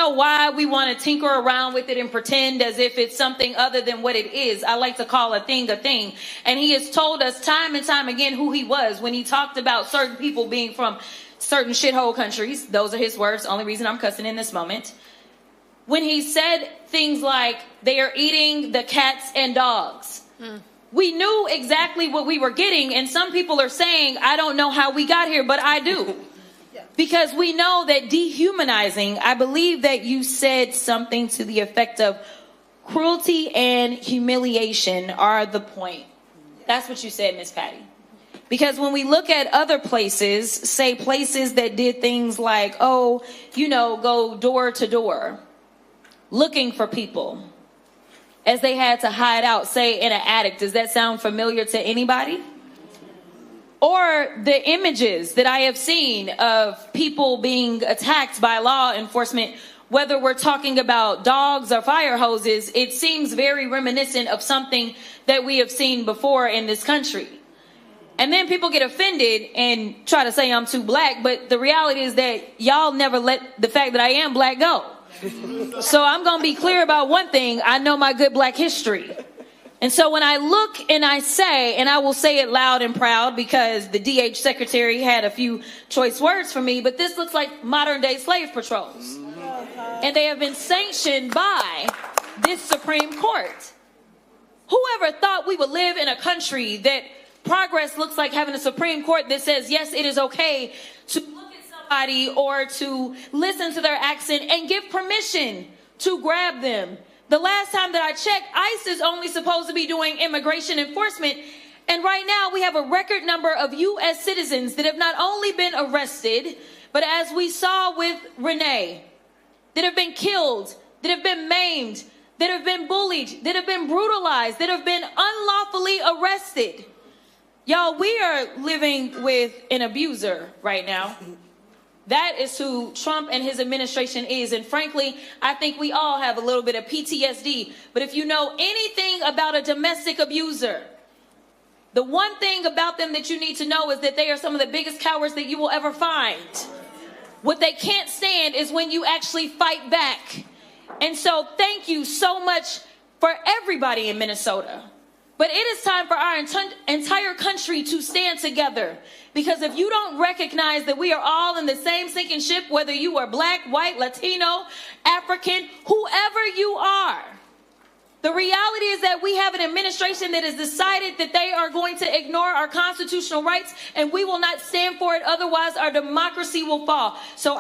know why we want to tinker around with it and pretend as if it's something other than what it is. I like to call a thing a thing. And he has told us time and time again who he was when he talked about certain people being from certain shithole countries. Those are his words. Only reason I'm cussing in this moment. When he said things like they are eating the cats and dogs. We knew exactly what we were getting. And some people are saying, I don't know how we got here, but I do. Because we know that dehumanizing, I believe that you said something to the effect of cruelty and humiliation are the point. That's what you said, Miss Patty. Because when we look at other places, say places that did things like, oh, you know, go door to door, looking for people, as they had to hide out, say in an attic. Does that sound familiar to anybody? Or the images that I have seen of people being attacked by law enforcement, whether we're talking about dogs or fire hoses, it seems very reminiscent of something that we have seen before in this country. And then people get offended and try to say I'm too black, but the reality is that y'all never let the fact that I am black go. So I'm going to be clear about one thing. I know my good black history. And so when I look and I say, and I will say it loud and proud because the DH secretary had a few choice words for me, but this looks like modern day slave patrols. And they have been sanctioned by this Supreme Court. Whoever thought we would live in a country that progress looks like having a Supreme Court that says, yes, it is okay to look at somebody or to listen to their accent and give permission to grab them. The last time that I checked, ICE is only supposed to be doing immigration enforcement. And right now we have a record number of U.S. citizens that have not only been arrested, but as we saw with Renee, that have been killed, that have been maimed, that have been bullied, that have been brutalized, that have been unlawfully arrested. Y'all, we are living with an abuser right now. That is who Trump and his administration is. And frankly, I think we all have a little bit of PTSD. But if you know anything about a domestic abuser, the one thing about them that you need to know is that they are some of the biggest cowards that you will ever find. What they can't stand is when you actually fight back. And so thank you so much for everybody in Minnesota. But it is time for our entire country to stand together. Because if you don't recognize that we are all in the same sinking ship, whether you are black, white, Latino, African, whoever you are, the reality is that we have an administration that has decided that they are going to ignore our constitutional rights, and we will not stand for it. Otherwise, our democracy will fall. So